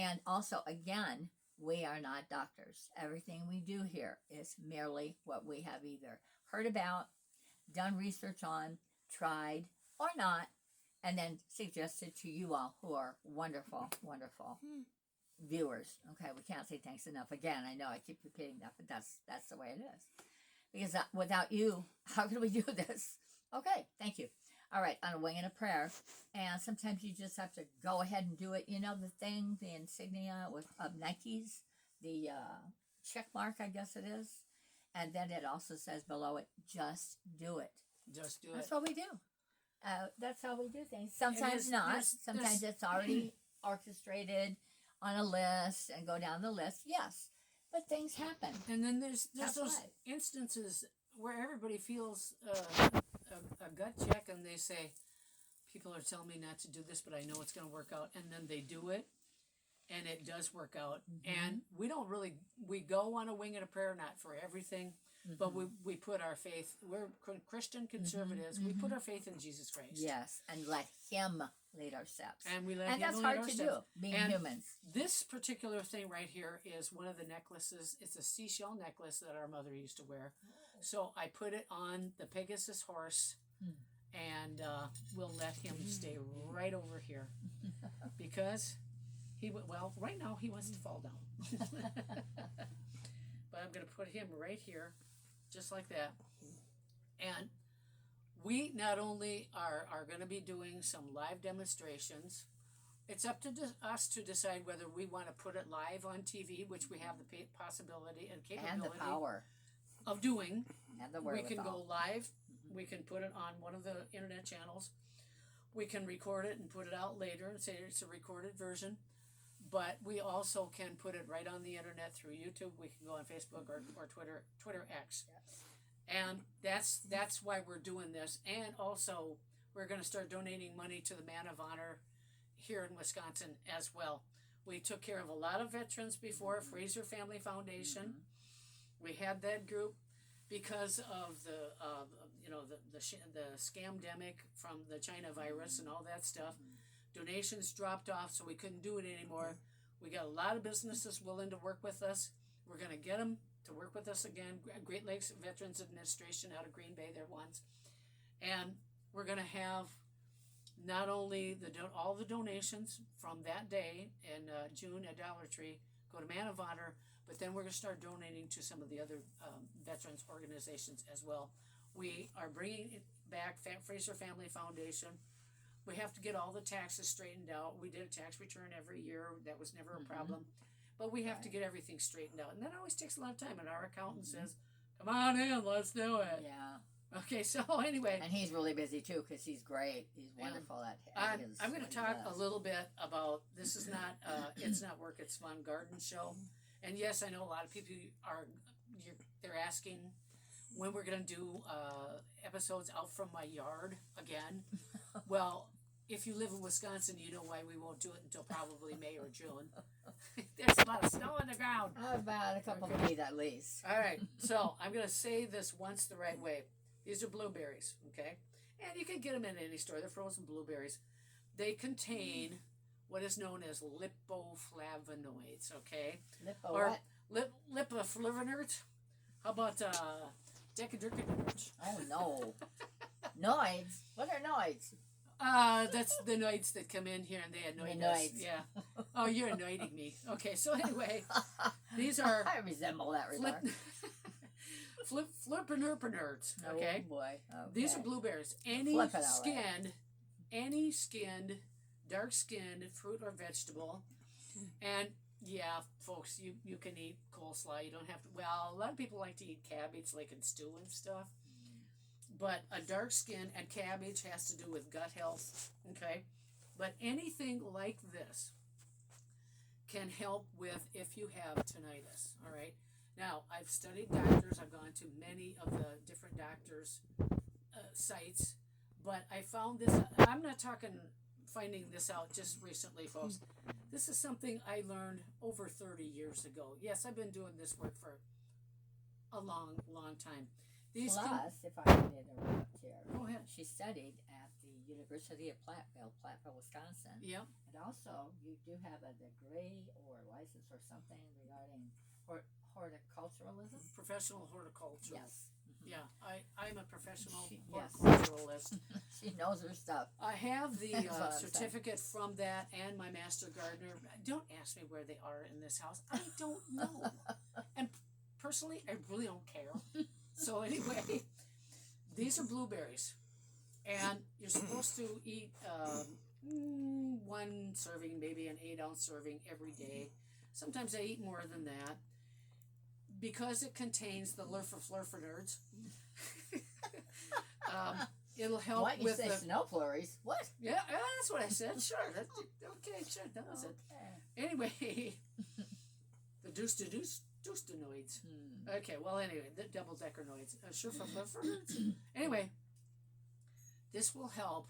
And also, again, we are not doctors. Everything we do here is merely what we have either heard about, done research on, tried, or not, and then suggested to you all who are wonderful, wonderful viewers. Okay, we can't say thanks enough. Again, I know I keep repeating that, but that's the way it is. Because without you, how could we do this? Okay, thank you. All right, on a wing and a prayer. And sometimes you just have to go ahead and do it. You know, the thing, the insignia of Nike's, the check mark, I guess it is. And then it also says below it, just do it. Just do That's it. what we do. That's how we do things. Sometimes not. Sometimes it's already orchestrated on a list and go down the list. Yes, but things happen. And then there's That's those life. instances where everybody feels a gut check and they say, people are telling me not to do this, but I know it's going to work out. And then they do it, and it does work out. And we go on a wing and a prayer, not for everything, but we put our faith, we're Christian conservatives, we put our faith in Jesus Christ. Yes, and let Him lead our steps. And we let and Him that's lead hard our to steps. do, being And humans. This particular thing right here is one of the necklaces. It's a seashell necklace that our mother used to wear. So I put it on the Pegasus horse, and we'll let him stay right over here because right now he wants to fall down. But I'm going to put him right here, just like that. And we not only are going to be doing some live demonstrations, it's up to us to decide whether we want to put it live on TV, which we have the possibility and capability And the power. of doing. And the We wherewithal. can go live. We can put it on one of the internet channels. We can record it and put it out later and say it's a recorded version. But we also can put it right on the internet through YouTube. We can go on Facebook or Twitter X. Yes. And that's why we're doing this. And also, we're going to start donating money to the Man of Honor here in Wisconsin as well. We took care of a lot of veterans before, FRASER Family Foundation. We had that group because of the scamdemic from the China virus and all that stuff. Donations dropped off, so we couldn't do it anymore. We got a lot of businesses willing to work with us. We're going to get them to work with us again. Great Lakes Veterans Administration out of Green Bay there once. And we're going to have not only all the donations from that day in June at Dollar Tree go to Man of Honor, but then we're going to start donating to some of the other veterans organizations as well. We are bringing it back, FRASER Family Foundation. We have to get all the taxes straightened out. We did a tax return every year. That was never a problem. But we have to get everything straightened out. And that always takes a lot of time. And our accountant says, come on in, let's do it. Yeah. Okay, so anyway. And he's really busy too because he's great. He's wonderful at his. I'm going to talk a little bit about, this is not, it's not work, it's fun garden show. And yes, I know a lot of people they're asking when we're going to do episodes out from my yard again. Well, if you live in Wisconsin, you know why we won't do it until probably May or June. There's a lot of snow on the ground. About a couple of feet at least. All right, so I'm going to say this once the right way. These are blueberries, okay? And you can get them in any store. They're frozen blueberries. They contain what is known as lipoflavonoids, okay? Lipoflavonoids. How about decadricanoids? Oh, no. Noids? What are noids? That's the noids that come in here and they annoy us. Yeah. Oh, you're annoying me. Okay, so anyway, these are... I resemble that remark. Flippernerds, okay? Oh, boy. Okay. These are blueberries. Any skinned, dark-skinned fruit or vegetable. And, yeah, folks, you can eat coleslaw. You don't have to... Well, a lot of people like to eat cabbage, like in stew and stuff. But a dark skin and cabbage has to do with gut health, okay? But anything like this can help with if you have tinnitus, all right? Now, I've studied doctors. I've gone to many of the different doctors' sites. But I found this. I'm not talking finding this out just recently, folks. This is something I learned over 30 years ago. Yes, I've been doing this work for a long, long time. Plus, if I could interrupt here, go ahead. She studied at the University of Platteville, Wisconsin. Yep. And also, you do have a degree or license or something regarding horticulturalism. Professional horticulturalist. Yes. Yeah, I'm a professional Yes. horticulturalist. She knows her stuff. I have the That's what I'm certificate from that and my master gardener. Don't ask me where they are in this house. I don't know. And personally, I really don't care. So anyway, these are blueberries. And you're supposed to eat one serving, maybe an 8-ounce serving every day. Sometimes I eat more than that. Because it contains the lurfer-flurfer-nerds. It'll help What, you with say the snow flurries? What? yeah, that's what I said. Sure, okay, sure, that was it. Anyway, the dustanoids. Okay, well, anyway, the double-deckernoids. Sure, flurfer-nerds. Anyway, this will help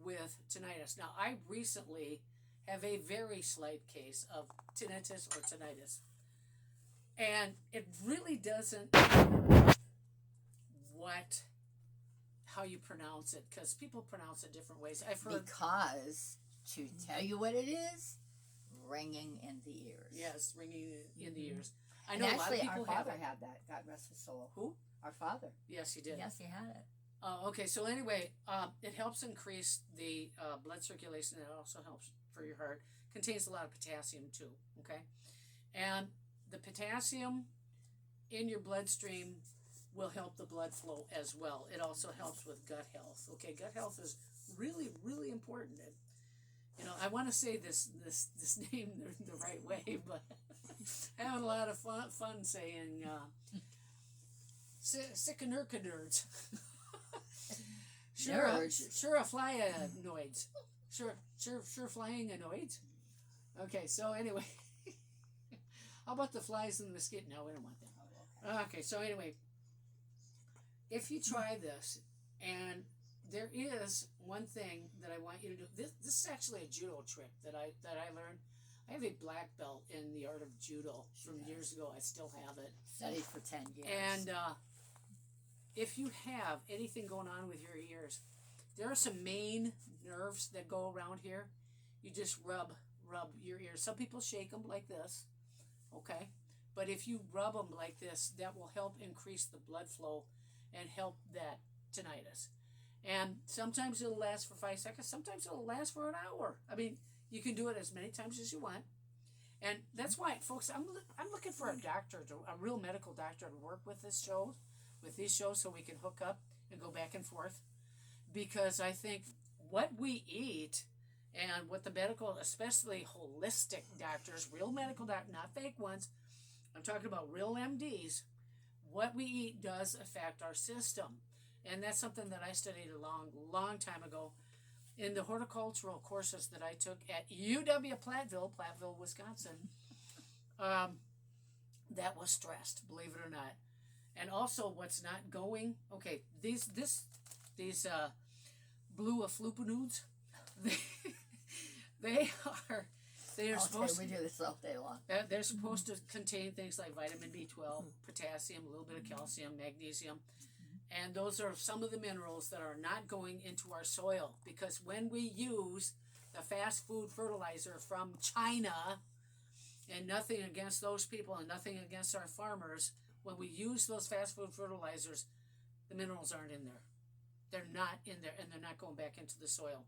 with tinnitus. Now, I recently have a very slight case of tinnitus or tinnitus. And it really doesn't matter how you pronounce it, because people pronounce it different ways. I've heard Because, to tell you what it is, ringing in the ears. Yes, ringing in the ears. I And know actually, a lot of people our father have it. had that. God rest his soul. Who? Our father. Yes, he did. Yes, he had it. Okay, so anyway, it helps increase the blood circulation. It also helps for your heart. Contains a lot of potassium too. Okay, and the potassium in your bloodstream will help the blood flow as well. It also helps with gut health. Okay, gut health is really, really important. And, you know, I want to say this name the right way, but having a lot of fun saying sickanurkanoids. Sure flyanoids. Sure flying anoids. Okay, so anyway. How about the flies and the mosquito? No, we don't want that. Okay, so anyway, if you try this, and there is one thing that I want you to do. This is actually a judo trick that I learned. I have a black belt in the art of judo from years ago. I still have it. Studied for 10 years. And if you have anything going on with your ears, there are some main nerves that go around here. You just rub your ears. Some people shake them like this. Okay, but if you rub them like this, that will help increase the blood flow and help that tinnitus. And sometimes it'll last for 5 seconds. Sometimes it'll last for an hour. I mean, you can do it as many times as you want. And that's why, folks, I'm looking for a doctor, a real medical doctor, to work with these shows, so we can hook up and go back and forth. Because I think what we eat and what the medical, especially holistic doctors, real medical doctors, not fake ones, I'm talking about real MDs, what we eat does affect our system. And that's something that I studied a long time ago in the horticultural courses that I took at Platteville, Wisconsin. That was stressed, believe it or not. And also what's not going, okay, these blue aflupanoids, they are supposed to. We do this all day long. They're supposed to contain things like vitamin B12, potassium, a little bit of calcium, magnesium, and those are some of the minerals that are not going into our soil, because when we use the fast food fertilizer from China, and nothing against those people and nothing against our farmers, when we use those fast food fertilizers, the minerals aren't in there. They're not in there, and they're not going back into the soil.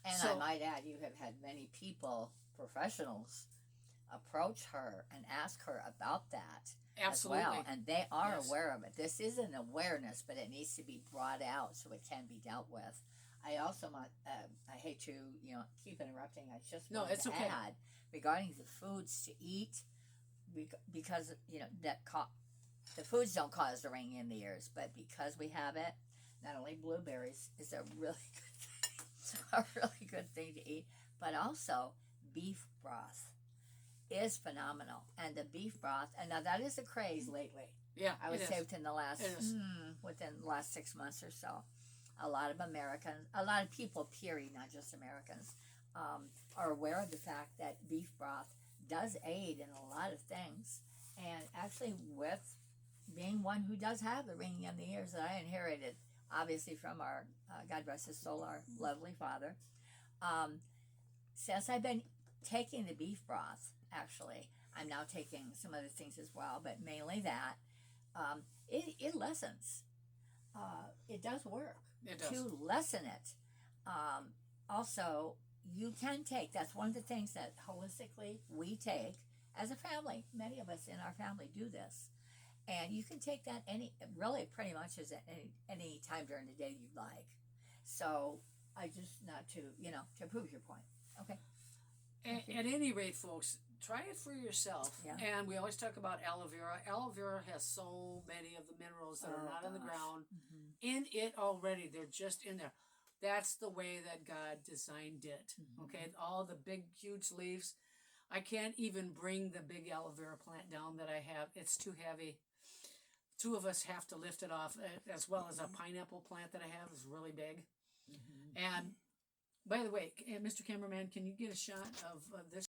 And So- I might add, you have had many people, professionals, approach her and ask her about that Absolutely. as well. And they are Yes. aware of it. This is an awareness, but it needs to be brought out so it can be dealt with. I also want, I hate to, keep interrupting. I just No, wanted it's to okay. add regarding the foods to eat, because, the foods don't cause the ringing in the ears, but because we have it, not only blueberries is a really good thing to eat, but also beef broth is phenomenal. And the beef broth, and now that is a craze lately. Yeah, I would it say is. within the last It is. 6 months or so, a lot of people, period, not just Americans, are aware of the fact that beef broth does aid in a lot of things. And actually, with being one who does have the ringing in the ears that I inherited obviously from our, God rest his soul, our lovely father. Since I've been taking the beef broth, actually, I'm now taking some other things as well, but mainly that, it lessens. It does work It does. to lessen it. Also, you can take, that's one of the things that holistically we take as a family. Many of us in our family do this. And you can take that really pretty much as any time during the day you'd like. So I just, not to, to prove your point. Okay. At any rate, folks, try it for yourself. Yeah. And we always talk about aloe vera. Aloe vera has so many of the minerals that are not on the ground in it already. They're just in there. That's the way that God designed it. Okay, all the big, huge leaves. I can't even bring the big aloe vera plant down that I have. It's too heavy. Two of us have to lift it off, as well as a pineapple plant that I have is really big. And by the way, Mr. Cameraman, can you get a shot of this